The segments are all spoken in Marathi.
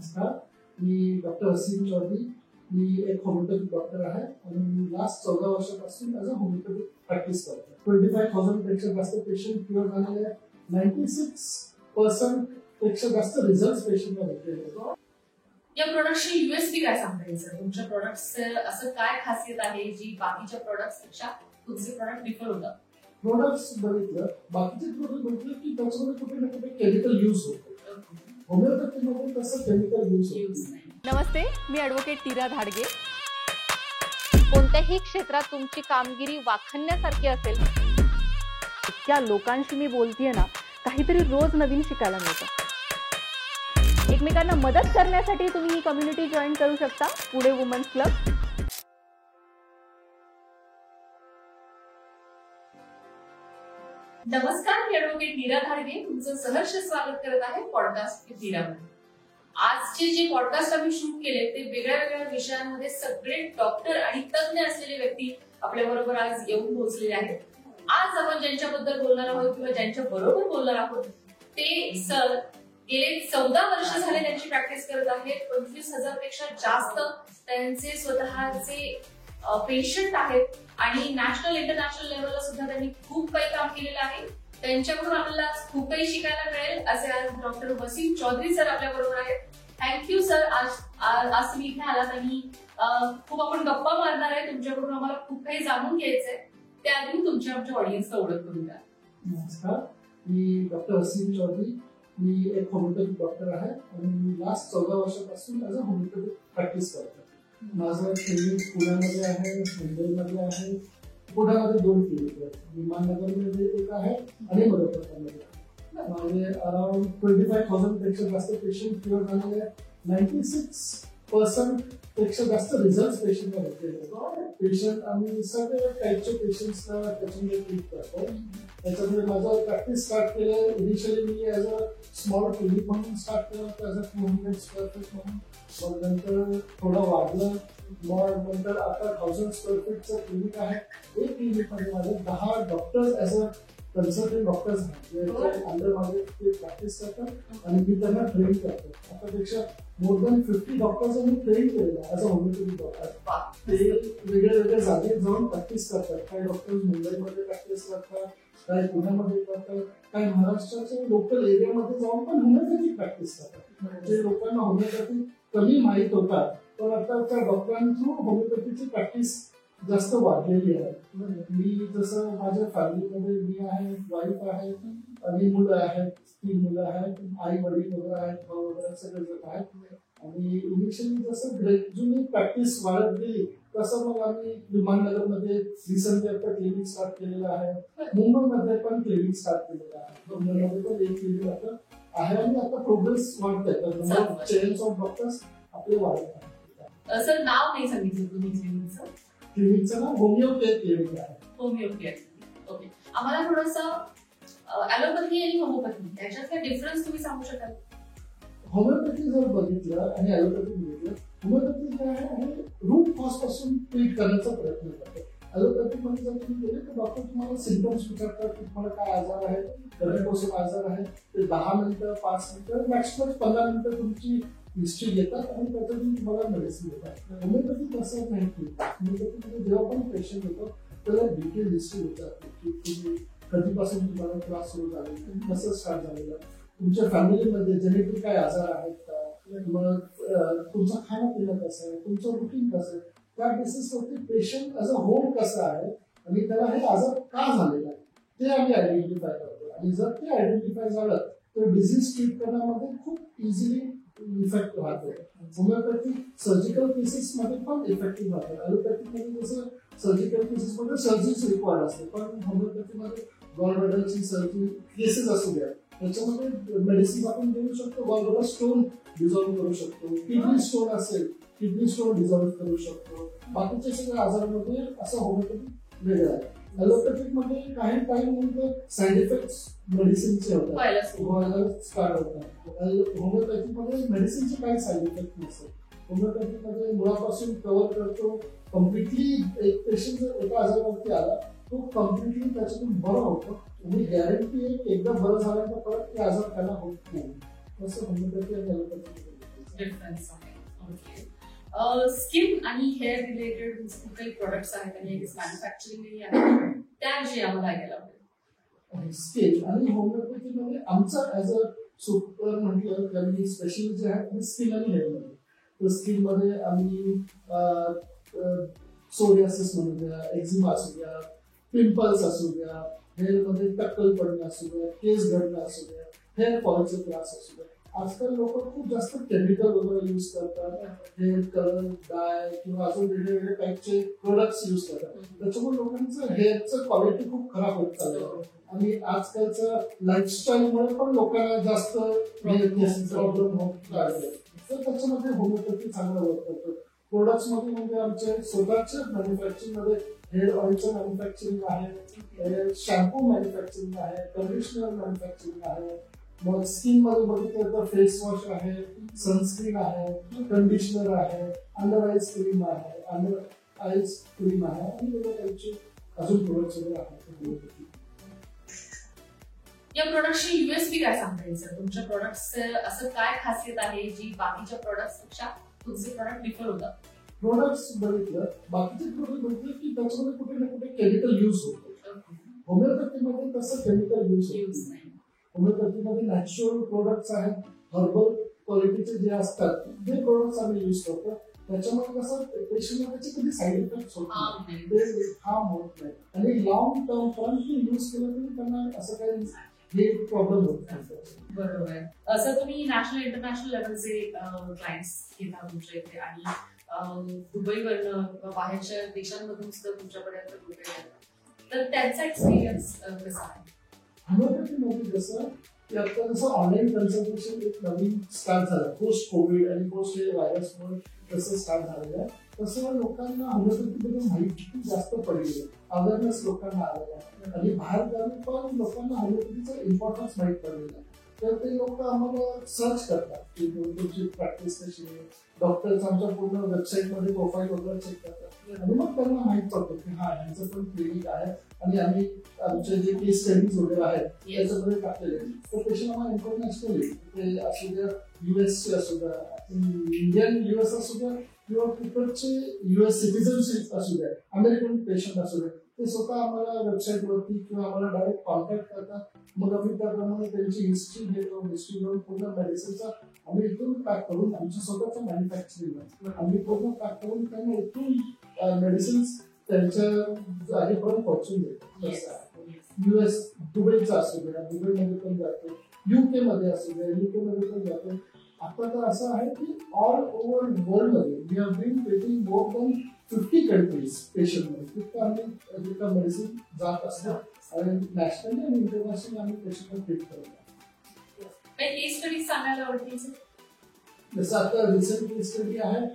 नमस्कार, मी डॉक्टर असीम चौधरी. मी एक होमिओपॅथिक डॉक्टर आहे आणि लास्ट 14 वर्षापासून ॲज अ होमिओपॅथिक प्रॅक्टिस करतो. 25,000 पेक्षा जास्त पेशंट क्युअर झालेले आहेत. 96% पेक्षा जास्त रिझल्ट पेशंटला भेटलेले आहेत. या प्रोडक्टची यूएसपी काय सांगता येईल सर? तुमच्या प्रोडक्टचं असं काय खासियत आहे जी बाकीच्या प्रोडक्ट्सपेक्षा तुमचे प्रोडक्ट डिफर होतात? प्रोडक्ट्स बघितलं, बाकीचे प्रोडक्ट बघितलं की त्याच्यामध्ये कुठे ना कुठे केमिकल यूज होतो. होमिओपॅथीमध्ये तसं केमिकल यूज नाही. नमस्ते, मी ॲडव्होकेट टीरा धाडगे. कोणत्याही क्षेत्रात तुमची कामगिरी वाखाणण्यासारखी असेल, इतक्या लोकांशी मी बोलतेय ना, काहीतरी रोज नवीन शिकायला मिळतं. एकमेकांना मदत करण्यासाठी तुम्ही ही कम्युनिटी जॉईन करू शकता, पुणे वुमन्स क्लब. नमस्कार, मी ॲडव्होकेट टीरा धाडगे तुमचं सहर्ष स्वागत करत आहे पॉडकास्ट टीरामध्ये. आजचे जे पॉडकास्ट आम्ही शूट केले ते वेगळ्या वेगळ्या विषयांमध्ये सगळे डॉक्टर आणि तज्ञ असलेले व्यक्ती आपल्या बरोबर आज येऊन पोहोचलेले आहेत. आज आपण ज्यांच्याबद्दल बोलणार आहोत किंवा ज्यांच्या बरोबर बोलणार आहोत ते सर गेले 14 वर्ष झाले त्यांची प्रॅक्टिस करत आहेत. 25,000 पेक्षा जास्त त्यांचे स्वतःचे पेशंट आहेत आणि नॅशनल इंटरनॅशनल लेवलला सुद्धा त्यांनी खूप काही काम केलेलं आहे. त्यांच्याकडून आपल्याला खूप काही शिकायला मिळेल असे आज डॉक्टर वसीम चौधरी सर आपल्या बरोबर आहेत. थँक्यू सर, आज तुम्ही इथे आलात आणि खूप आपण गप्पा मारणार आहे. तुमच्याकडून आम्हाला खूप काही जाणून घ्यायचंय. त्याआधी तुमच्या आमच्या ऑडियन्सला ओळख करून द्या. नमस्कार, मी डॉक्टर असीम चौधरी. मी एक होमिओपॅथिक डॉक्टर आहे आणि लास्ट 14 वर्षापासून ॲज अ होमिओपॅथिक प्रॅक्टिस करतो. माझं क्लिनिक पुण्यामध्ये आहे, मुंबईमध्ये आहे. पुण्यामध्ये 2 क्लिनिक आहेत, विमाननगरमध्ये एक आहे आणि मदरपत्रामध्ये आहे. माझे अराउंड 25,000 पेक्षा जास्त पेशंट क्युअर झालेले आहेत. 96% पेक्षा जास्त रिझल्ट पेशंटला भेटलेले आहेत. पेशंट आम्ही सगळे टाईपचे पेशंट्सला त्याच्यामध्ये ट्रीट करतो. त्याच्यामध्ये माझं प्रॅक्टिस स्टार्ट केलं. Initially me as a small clinic म्हणून स्टार्ट केलं होतं, ॲज अ 200 स्क्वेअर फीट म्हणून. मग नंतर थोडं वाढलं. मग नंतर आता 1000 स्क्वेअर फीटचं क्लिनिक आहे. एक क्लिनिकमध्ये माझे 10 doctors as a consultant doctors आहेत, अंडर माझे ते प्रॅक्टिस करतात आणि मी त्यांना ट्रेन करतो. आतापेक्षा मोर दॅन 50 डॉक्टर्स मी ट्रेन केलेलं ॲज अ होमिओपॅथिक डॉक्टर. ते वेगळ्या वेगळ्या जागेत जाऊन प्रॅक्टिस करतात. काही डॉक्टर्स मुंबईमध्ये प्रॅक्टिस करतात, काही पुण्यामध्ये करतात, काही महाराष्ट्राच्या लोकल एरियामध्ये जाऊन पण होमिओपॅथिक प्रॅक्टिस करतात. जे लोकांना होमिओपॅथी कमी माहीत होतात पण आता त्या डॉक्टरांथ्रू होमिओपॅथीची प्रॅक्टिस जास्त वाढलेली आहे. मी जसं माझ्या फॅमिलीमध्ये मी आहे, वाईफ आहे आणि मुलं आहेत, 3 मुलं आहेत, आई वडील वगैरे आहेत, भाऊ वगैरे सगळे जण आहेत. आणि इनिशियली जसं ग्रॅज्युअली प्रॅक्टिस वाढत गेली तसं मग आम्ही विमाननगरमध्ये रिसेंटली आता क्लिनिक स्टार्ट केलेलं आहे. मुंबईमध्ये पण क्लिनिक स्टार्ट केलेलं आहे. मुंबईमध्ये पण एक क्लिनिक आता आहे आणि आता प्रोग्रेस वाढत आहे. चेन्स ऑफ डॉक्टर्स आपले वाढत आहेत. सर नाव नाही सांगितलं तुम्ही क्लिनिकचं? क्लिनिकचं नाव होमिओकेअर क्लिनिक आहे. होमिओकेअर. ओके, आम्हाला थोडंसं ॲलोपॅथी आणि होमिओपॅथी याच्यातला डिफरन्स तुम्ही सांगू शकाल? होमिओपॅथी जर बघितलं आणि ॲलोपॅथी बघितलं, होमिओपॅथी काय आहे रूट कॉज पासून ट्रीट करण्याचा प्रयत्न करतो. ॲलोपॅथीमध्ये जर तुम्ही गेले तर डॉक्टर तुम्हाला सिम्पटम्स विचारतात की तुम्हाला काय आजार आहे, कधीपासून आजार आहे. ते 10 मिनिटं 5 मिनिटं मॅक्सिमम 15 मिनिटं तुमची हिस्ट्री घेतात आणि त्याच्यातून तुम्हाला मेडिसिन देतात. होमिओपॅथी तसं नाही. होमिओपॅथीमध्ये जेव्हा पण पेशंट येतो त्याला डिटेल हिस्ट्री विचारतो की तुम्ही कधीपासून तुम्हाला त्रास सुरू झाले, कसं स्टार्ट झालेलं, तुमच्या फॅमिलीमध्ये जेनेटिक काय आजार आहेत का, मग तुमचं खाणं पिणं कसं आहे, तुमचं रुटीन कसं आहे, त्या बेसिसवरती पेशंट ॲज अ होल कसं आहे आणि त्याला हे आजार का झालेला आहे ते आम्ही आयडेंटिफाय करतो. आणि जर ते आयडेंटिफाय झालं तर डिझीज ट्रीट करण्यामध्ये खूप इझिली इफेक्ट राहतो. होमिओपॅथी सर्जिकल केसेसमध्ये पण इफेक्टिव्ह राहतात. ॲलोपॅथीमध्ये जसं सर्जिकल केसेसमध्ये सर्जरीच रिक्वायर्ड असते, पण होमिओपॅथीमध्ये गॉलब्लॅडरची सर्जरी केसेस असू द्या त्याच्यामध्ये मेडिसिन आपण देऊ शकतो. गॉलब्लॅडर स्टोन डिझॉल्व्ह करू शकतो. किडनी स्टोन असेल किडनी स्टोन डिझॉल्व्ह करू शकतो. बाकीच्या सगळ्या आजारामध्ये असं होमिओपॅथी वेगळं आहे. ॲलोपॅथिकमध्ये काही टाइम नंतर साईड इफेक्ट्स मेडिसिनचे होतात, स्टार्ट होतात. होमिओपॅथीमध्ये मेडिसिनचे काही साईड इफेक्ट नसतात. होमिओपॅथीमध्ये मुळापासून कव्हर करतो कम्प्लिटली. एक पेशंट जर एका आजारावरती आला तो कम्प्लिटली त्याच्यातून बरं होतो. तुम्ही गॅरंटी एकदा बरं झाल्यानंतर परत ते आजार त्याला होत नाही. तसं होमिओपॅथी आणि ॲलोपॅथी डिफरन्स आहे. ओके. स्किन आणि हेअर रिलेटेड तुमचे काही प्रोडक्ट्स आहेत आणि मॅन्युफॅक्चरिंग आहे त्याविषयी आम्हाला ऐकायला आवडेल. स्किन आणि होमिओपॅथीमध्ये आमचा ऍज अ सुपर म्हटलं तर मी स्पेशली जे आहे स्किन आणि हेअर मध्ये. तर स्किन मध्ये आम्ही सोरियासिस म्हणू द्या, एक्झिमा असू द्या, पिंपल्स असू द्या, हेअर मध्ये टक्कल पडणं असू द्या, केस गळणं असू द्या, हेअर फॉलचे त्रास असू द्या. आजकाल लोक खूप जास्त केमिकल वगैरे यूज करतात, हेअर कलर, डाय किंवा अजून वेगवेगळे टाईपचे प्रोडक्ट्स यूज करतात. त्याच्यामुळे लोकांचं हेअरचं क्वालिटी खूप खराब होत चाललं आणि आजकालच्या लाईफस्टाईलमुळे पण लोकांना जास्त प्रॉब्लेम होत लागले. तर त्याच्यामध्ये होमिओपॅथी चांगलं वर्क करतं. प्रोडक्ट्स मध्ये म्हणजे आमचे स्वतःचे मॅन्युफॅक्चरिंग मध्ये हेअर ऑइलचं मॅन्युफॅक्चरिंग आहे, शॅम्पू मॅन्युफॅक्चरिंग आहे, कंडिशनर मॅन्युफॅक्चरिंग आहे. मग स्किन मध्ये बघितलं तर फेस वॉश आहे, सनस्क्रीन आहे, कंडिशनर आहे, अंडर आईज क्रीम आहे, आणि वेगवेगळ्या टाईपचे अजून प्रोडक्ट्स वगैरे आहेत. या प्रोडक्टची युएसपी काय सांगता येईल सर? तुमच्या प्रोडक्टचं असं काय खासियत आहे जी बाकीच्या प्रोडक्ट्सपेक्षा तुमचे प्रोडक्ट डिफर होतात? प्रोडक्ट्स बघितलं, बाकीचे प्रोडक्ट बघितलं की त्याच्यामध्ये कुठे ना कुठे केमिकल यूज होतो. होमिओपॅथीमध्ये तसं केमिकल यूज नाही. होमिओपॅथीमध्ये नॅचरल प्रोडक्ट्स आहेत, हर्बल क्वालिटीचे जे असतात ते प्रोडक्ट्स आम्ही यूज करतो. त्याच्यामध्ये कसं पेशंटला त्याचे कधी साईड इफेक्ट होत नाही, ते हार्म होत नाही आणि लॉंग टर्म पण यूज केलं तरी त्यांना असं काही हे प्रॉब्लेम होत नाही. बरोबर आहे. असं तुम्ही नॅशनल इंटरनॅशनल लेवलचे क्लायंट्स घेता तुमच्या इथे आणि दुबईवरनं किंवा बाहेरच्या देशांमधून सुद्धा तुमच्यापर्यंत लोक येतात, तर त्यांचा एक्सपिरियन्स कसा आहे? होमिओपॅथीमध्ये कसं की आता जसं ऑनलाईन कन्सल्टेशन एक नवीन स्टार्ट झालं पोस्ट कोविड आणि पोस्ट हे व्हायरसमुळे कसं स्टार्ट झालेलं आहे, तसं लोकांना होमिओपॅथीबद्दल माहिती जास्त पडली आहे, अवेअरनेस लोकांना आलेला आहे आणि बाहेर जाऊन पण लोकांना होमिओपॅथीचं इम्पॉर्टन्स माहीत पडलेलं आहे. तर ते लोक आम्हाला सर्च करतात की तुमची प्रॅक्टिस कशी आहे. डॉक्टर्स आमच्या पूर्ण वेबसाईटमध्ये प्रोफाईल वगैरे चेक करतात आणि मग त्यांना माहीत पडतं की हा यांचं पण क्लिनिक आहे आणि आम्ही आमचे जे केस स्टडीज वगैरे आहेत त्याच्यामध्ये टाकलेले आहेत. तर पेशंट आम्हाला इंटरनॅशनली ते असू द्या, युएसचे असू द्या, इंडियन युएस असू द्या किंवा तिकडचे युएस सिटिझनशिप असू द्या, अमेरिकन पेशंट असू द्या, ते स्वतः आम्हाला वेबसाईटवरती किंवा आम्हाला डायरेक्ट कॉन्टॅक्ट करतात. मग आम्ही त्याप्रमाणे त्यांची हिस्ट्री घेतो, हिस्ट्री घेऊन पूर्ण मेडिसिनचा आम्ही इथून पॅक करून आमच्या स्वतःचं मॅन्युफॅक्चरिंग आम्ही पूर्ण पॅक करून त्यांना इथून मेडिसिन्स त्यांच्या जागेपर्यंत पोहोचून देतो. युएस दुबईचा असू द्या, दुबईमध्ये पण जातो, UK मध्ये असू द्या, UK मध्ये पण जातो. आता तर असं आहे की ऑल ओव्हर वर्ल्ड मध्ये we have been treating more than 50 countries पेशंटमध्ये. तिथं आम्ही तिथं मेडिसिन जात असतो आणि नॅशनली आणि इंटरनॅशनली आम्ही पेशंटला ट्रीट करतो. केस स्टडी सांगायला आवडतील? जसं आता रिसेंट केस स्टडी आहे,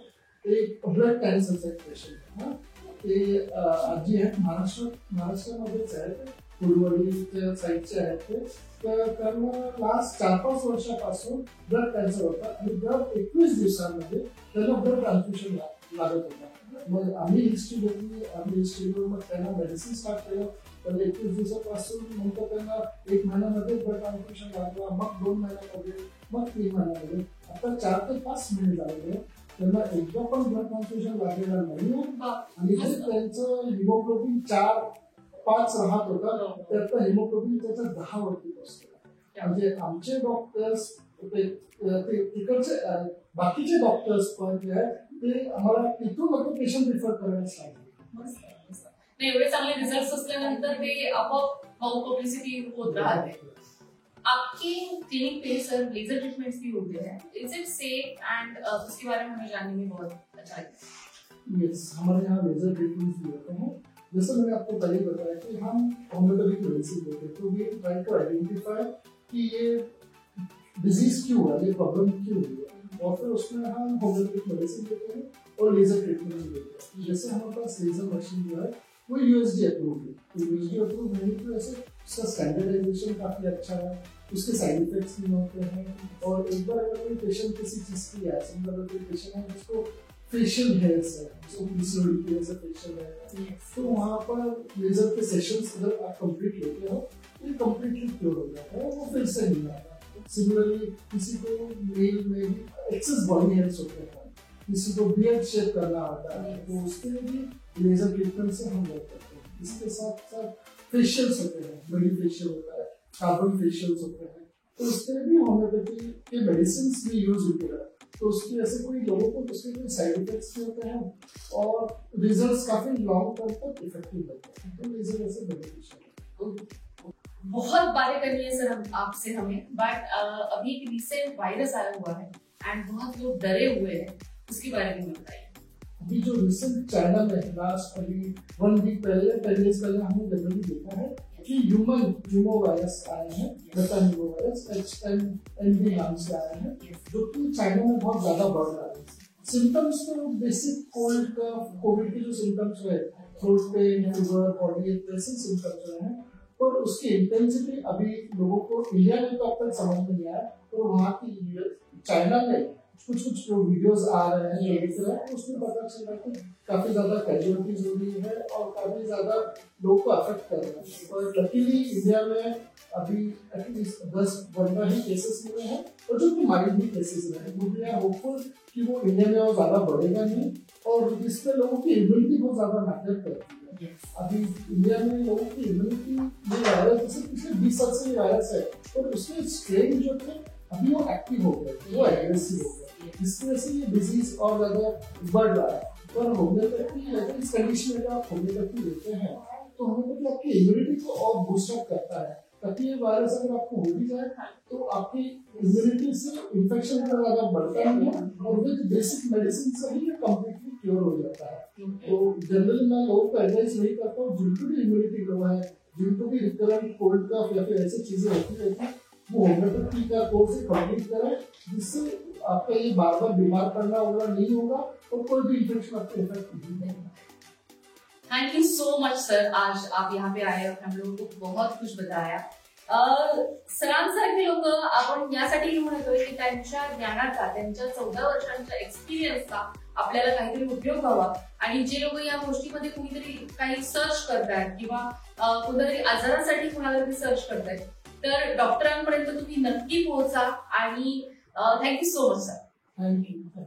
एक ब्लड कॅन्सरचा एक पेशंट आहे. ते आजी आहेत, महाराष्ट्रामध्येच आहेत, फुलवडीच्या साईडचे आहेत ते. तर त्यांना लास्ट 4-5 वर्षापासून ब्लड कॅन्सर होता आणि दर 21 दिवसांमध्ये त्यांना ब्लड ट्रान्सफ्युजन लागत होता. मग आम्ही हिस्ट्री घेतली, आम्ही हिस्ट्री घेऊन मग त्यांना मेडिसिन स्टार्ट केलं. तर 21 दिवसापासून नंतर त्यांना 1 महिन्यामध्ये ब्लड ट्रान्सफ्युजन लागला, मग 2 महिन्यामध्ये, मग 3 महिन्यामध्ये, आता 4 ते 5 महिने झालेले त्यांना एकदा पण ब्लड ट्रान्सफ्युजन लागलेलं नाही. आणि जे त्यांचं हिमोग्लोबिन 4-5 राहत होता त्याचा हिमोग्लोबिन त्याचा 10 वरती पोहोचला. म्हणजे आमचे डॉक्टर्स तिकडचे बाकीचे डॉक्टर्स पण जे आहेत ते आम्हाला तिथून पेशंट रिफर करायला सांगितले. एवढे चांगले रिझल्ट असल्यानंतर ते आपोआप पब्लिसिटी होत राहते. आपकी क्लिनिक पे सर लेजर ट्रीटमेंट्स भी होते हैं, इज इट सेफ एंड उसके बारे में हमें जानने में बहुत अच्छा लगता है. यस, हमारे यहाँ लेजर ट्रीटमेंट्स भी होते हैं. जैसे मैंने आपको पहले बताया कि हम होम्योपैथिक मेडिसिन देते हैं, तो वी ट्राई टू आइडेंटिफाई कि ये डिजीज क्यों है, ये प्रॉब्लम क्यों है, और फिर उसमें हम होम्योपैथिक मेडिसिन देते हैं और लेजर ट्रीटमेंट देते हैं. जैसे हमारे पास लेजर मशीन जो है वो USD अप्रूव है. तो USD अप्रूव होने की वजह से उसका स्टैंडर्डाइजेशन काफी अच्छा है, उसके साइड इफेक्ट्स नहीं होते हैं. और एक बार अगर कोई पेशेंट किसी चीज की है, समझो अगर कोई पेशेंट है जिसको फेशियल हेयर्स है, जिसको PCOD की वजह से फेशियल है, तो वहाँ पर लेजर के सेशंस अगर आप कंप्लीट लेते हो तो ये कंप्लीटली क्योर हो जाता है, वो फिर से नहीं आता. सिमिलरली किसी को मेल में भी एक्सेस बॉडी हेयर्स होते हैं, किसी को बियर्ड शेप करना आता है, तो उसके लिए भी लेजर ट्रीटमेंट से हम वर्क करते हैं। इसके साथ साथ फेशियल्स होते हैं, बॉडी फेशियल होता है, कार्बन फेशियल्स होते हैं, तो उसके लिए भी होम्योपैथी के मेडिसिन भी यूज होते हैं। तो उसकी ऐसे कोई लोगों को उसके कोई साइड इफेक्ट्स नहीं होते हैं और रिजल्ट्स काफी लॉन्ग टर्म तक इफेक्टिव होते हैं। तो लेजर ऐसे बेनिफिशियल है। बहुत बातें करनी है सर हम आपसे हमें, बट अभी एक रिसेंट वायरस आया हुआ है एंड बहुत लोग डरे हुए हैं, उसके बारे में बताइए। अभी जो रिसेंट चाइना में लास्ट अभी 1 वीक पहले या 10 डेज पहले हमने जनरली देखा है कि ह्यूमन ह्यूमो वायरस आए हैं, बेटा ह्यूमो वायरस H5N1 नाम से आए हैं, जो कि चाइना में बहुत ज्यादा बढ़ रहा है। सिम्टम्स तो बेसिक कोल्ड का, कोविड के जो सिम्टम्स है, थ्रोट पेन, फीवर, बॉडी एक वैसे सिम्टम्स हैं, पर उसकी इंटेंसिटी अभी लोगों को इंडिया में तो अब तक समझ में नहीं आया। तो वहाँ की चाइना में कुछ जो वीडियोस आ रहे हैं जो दिख रहे हैं, उसमें पता चल रहा है कि काफी ज्यादा कैजुअलिटीज हो रही है और काफी ज्यादा लोगों को अफेक्ट कर रहा है। पर लकीली इंडिया में अभी एटलीस्ट 10-15 ही केसेस मिले हैं और जो कि माइल्ड ही केसेस रहे हैं। वी आर होपफुल कि वो इंडिया में और ज्यादा बढ़ेगा नहीं, और इसमें लोगों की इम्यूनिटी बहुत ज्यादा मैटर करती है। अभी इंडिया में लोगों की इम्यूनिटी, ये वायरस जैसे पिछले 20 साल से ये वायरस है, और उसके स्ट्रेन जो थे अभी वो एक्टिव हो गए, वो एग्रेसिव हो गए, जिसकी वजह से ये डिजीज और ज्यादा बढ़ रहा है। पर होम्योपैथी इस कंडीशन में आप होम्योपैथी लेते हैं तो होम्योपैथी आपकी इम्यूनिटी को और बूस्ट अप करता है, ताकि ये वायरस अगर आपको हो भी जाए तो आपकी इम्यूनिटी से इन्फेक्शन इतना ज्यादा बढ़ता नहीं है, और विद बेसिक मेडिसिन से ही ये कम्प्लीटली क्योर हो जाता है। तो जनरली मैं लोगों को एडवाइस नहीं करता हूँ, जिनको भी इम्यूनिटी लो है, जिनको भी रिकरेंट कोल्ड का या फिर ऐसी चीजें होती रहती है, वो होम्योपैथी का कोर्स कंप्लीट करें, जिससे आपका ये बार बार बीमार पड़ना होगा नहीं होगा और कोई भी इन्फेक्शन आपको इफेक्ट नहीं होगा। Thank you so much sir, आज आप यहाँ पे आए और हम लोगों को बहुत कुछ बताया. सरांसारखे लोक आपण यासाठी घेऊन येतोय की त्यांच्या ज्ञानाचा, त्यांच्या 14 वर्षांच्या एक्सपिरियन्सचा आपल्याला काहीतरी उपयोग व्हावा, आणि जे लोक या गोष्टीमध्ये कुणीतरी काही सर्च करतात किंवा कोणत्यातरी आजारासाठी कुणाला तरी सर्च करतायत, तर डॉक्टरांपर्यंत तुम्ही नक्की पोहोचा. आणि thank you so much sir. Thank you.